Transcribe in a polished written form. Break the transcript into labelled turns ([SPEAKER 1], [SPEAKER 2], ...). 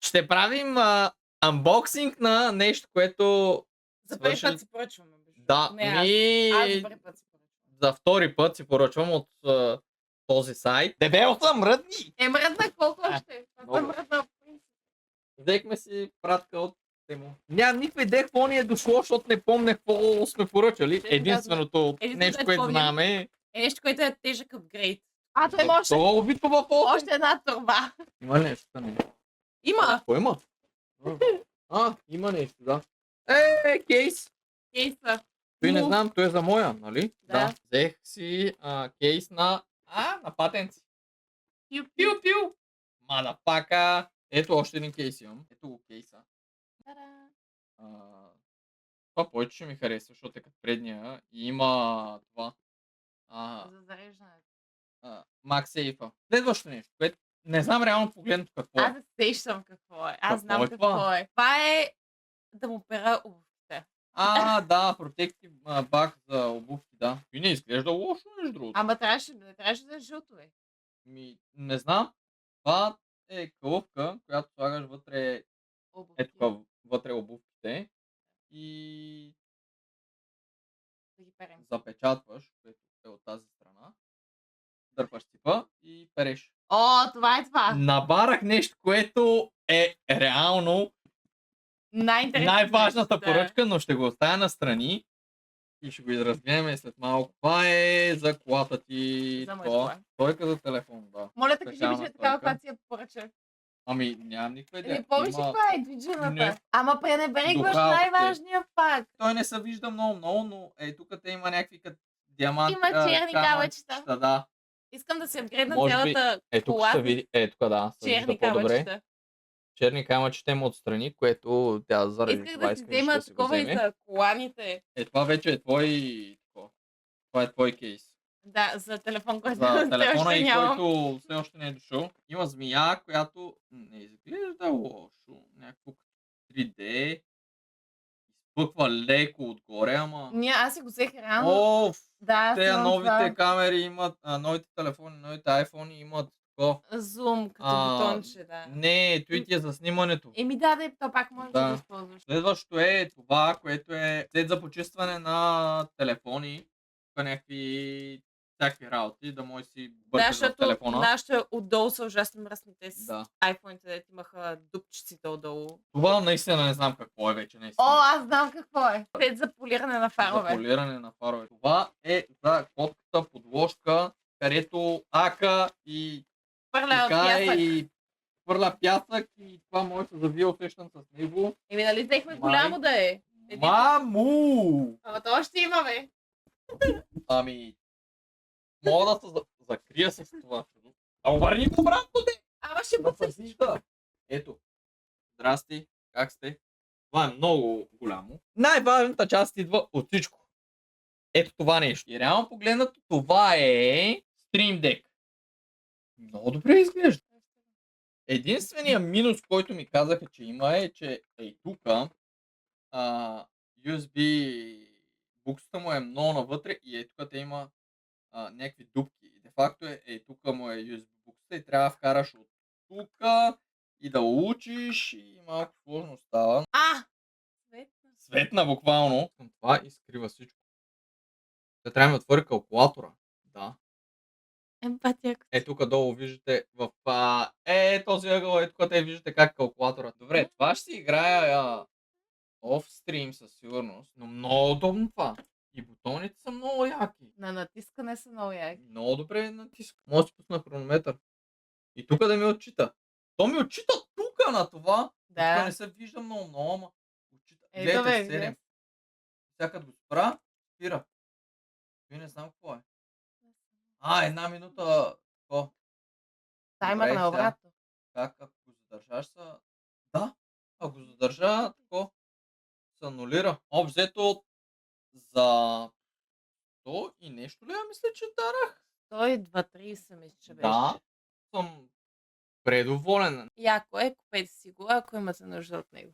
[SPEAKER 1] Ще правим анбоксинг на нещо, което
[SPEAKER 2] За първи
[SPEAKER 1] свършили.
[SPEAKER 2] път си поръчваме.
[SPEAKER 1] Да,
[SPEAKER 2] Не аз за първи път си поръчвам.
[SPEAKER 1] за втори път си поръчвам от този сайт. Дебел съм, мръдни!
[SPEAKER 2] Мръдна колко още?
[SPEAKER 1] много.
[SPEAKER 2] Мръдна.
[SPEAKER 1] Взехме си пратка от Тему. Нямам никаква идея какво ни е дошло, защото не помня какво сме поръчали. Единственото нещо, което знаме
[SPEAKER 2] е нещо, което е тежък апгрейд.
[SPEAKER 1] той може. Това убитва в
[SPEAKER 2] Още една турба.
[SPEAKER 1] Има ли нещо? Не.
[SPEAKER 2] Има.
[SPEAKER 1] Какво има? Има нещо, да. Кейс.
[SPEAKER 2] Кейса.
[SPEAKER 1] Той не знам, той е за моя, нали?
[SPEAKER 2] Да.
[SPEAKER 1] Взех си кейс на патенци. Пиу. Мадапака. Ето още един кейс имам. Ето го кейса. Това повече ще ми харесва, защото е като предния. И има това.
[SPEAKER 2] За зареждането.
[SPEAKER 1] MagSafe. Следващо нещо, което не знам реално погледнато какво е.
[SPEAKER 2] Аз не сещам какво е. Аз знам
[SPEAKER 1] е
[SPEAKER 2] какво е. Това е да му пера обувките.
[SPEAKER 1] Да, Protective Bag за обувки, да. И не изглежда лошо, между другото.
[SPEAKER 2] Ама трябваше да е жълто, бе.
[SPEAKER 1] Не знам. Това е кълъвка, която слагаш вътре, вътре обувките и
[SPEAKER 2] да ги перем.
[SPEAKER 1] запечатваш, което е от тази страна. Дърпаш ципа и переш.
[SPEAKER 2] Това е това.
[SPEAKER 1] Набарах нещо, което е реално най-важната поръчка, но ще го оставя настрани и ще го разгледаме след малко. Това е за колата ти.
[SPEAKER 2] За моя
[SPEAKER 1] Стойка за телефон, да.
[SPEAKER 2] Моля те, кажи ми, че е такава, която си я поръча.
[SPEAKER 1] Нямам никаква идея.
[SPEAKER 2] Не помниш ли каква е движената? Ама пренебрегваш
[SPEAKER 1] Духалките.
[SPEAKER 2] най-важния факт.
[SPEAKER 1] Той не се вижда много, но тук те има някакви като диамант.
[SPEAKER 2] Има черни камъчета.
[SPEAKER 1] Да.
[SPEAKER 2] Искам да се апгрейдна
[SPEAKER 1] Може би-
[SPEAKER 2] цялата
[SPEAKER 1] Тук
[SPEAKER 2] кола
[SPEAKER 1] се
[SPEAKER 2] с
[SPEAKER 1] види. Тук да, се вижда
[SPEAKER 2] черни
[SPEAKER 1] по-добре.
[SPEAKER 2] камъчета.
[SPEAKER 1] Черни камъчета има отстрани, което тя заради
[SPEAKER 2] Исках
[SPEAKER 1] това
[SPEAKER 2] да си
[SPEAKER 1] искаш
[SPEAKER 2] взема
[SPEAKER 1] да си го
[SPEAKER 2] такова и
[SPEAKER 1] вземе.
[SPEAKER 2] за коланите.
[SPEAKER 1] Това вече е твой. Това е твой кейс.
[SPEAKER 2] Да, за телефон, който
[SPEAKER 1] За
[SPEAKER 2] все
[SPEAKER 1] телефона
[SPEAKER 2] още
[SPEAKER 1] и
[SPEAKER 2] нямам.
[SPEAKER 1] който все още не е дошъл. Има змия, която не изглежда лошо. Някакво 3D. Изпъква леко отгоре, ама...
[SPEAKER 2] Аз си го взех реално. Да,
[SPEAKER 1] Те новите камери имат, новите телефони, новите iPhone имат такова.
[SPEAKER 2] Зум, като бутонче, да.
[SPEAKER 1] Не, той ти е за снимането.
[SPEAKER 2] Да, то пак можеш да го използваш.
[SPEAKER 1] Следващото е това, което е сет за почистване на телефони. Някакви работи, да може си бъркаш в телефона.
[SPEAKER 2] Нашите отдолу са ужасно мръсните с
[SPEAKER 1] Да.
[SPEAKER 2] iPhone-ите, дето имаха дупчиците отдолу.
[SPEAKER 1] Това наистина не знам какво е вече.
[SPEAKER 2] Аз знам какво е. Сет за полиране на фарове.
[SPEAKER 1] За полиране на фарове. Това е за котката подложка, където ака и хвърля пясък и това може да се завие усещам с него.
[SPEAKER 2] Нали взехме голямо да е.
[SPEAKER 1] Маму!
[SPEAKER 2] Ама то още има, бе.
[SPEAKER 1] Мога да се закрия с това. Обърни го обратно, де!
[SPEAKER 2] Ама ще бъде.
[SPEAKER 1] Ето. Здрасти, как сте? Това е много голямо. Най-важната част идва от всичко. Ето това нещо. И реално погледнато това е Stream Deck. Много добре изглежда. Единственият минус, който ми казаха, че има е, че тук USB буксата му е много навътре и тук те има някакви дупки. И де факто тук му е USB буксата и трябва да вкараш от тук и да учиш и малко сложно става. Светна буквално. Това изкрива всичко. Те трябва да отвори калкулатора. Да. Тук долу виждате в този ъгъл, тук те виждате как калкулатора. Добре, това ще си играя офстрим със сигурност, но много удобно това. И бутоните са много яки.
[SPEAKER 2] На натискане са много яки.
[SPEAKER 1] Много добре натиска. Може да си пусна хронометър. И тук да ми отчита. То ми отчита тук на това. Тук не се вижда много, ама отчита. Гледайте 7. Сега като го спира. Вие не знам какво е. Една минута.
[SPEAKER 2] Таймер на обратно.
[SPEAKER 1] Как, ако го задържаш са... Да, ако го задържа, тако се анулира. Взето за 100 и нещо ли мисля, че дарах?
[SPEAKER 2] 102-30 мисля, че беше.
[SPEAKER 1] Да, съм предоволен.
[SPEAKER 2] Яко е, купете си го, ако имате нужда от него.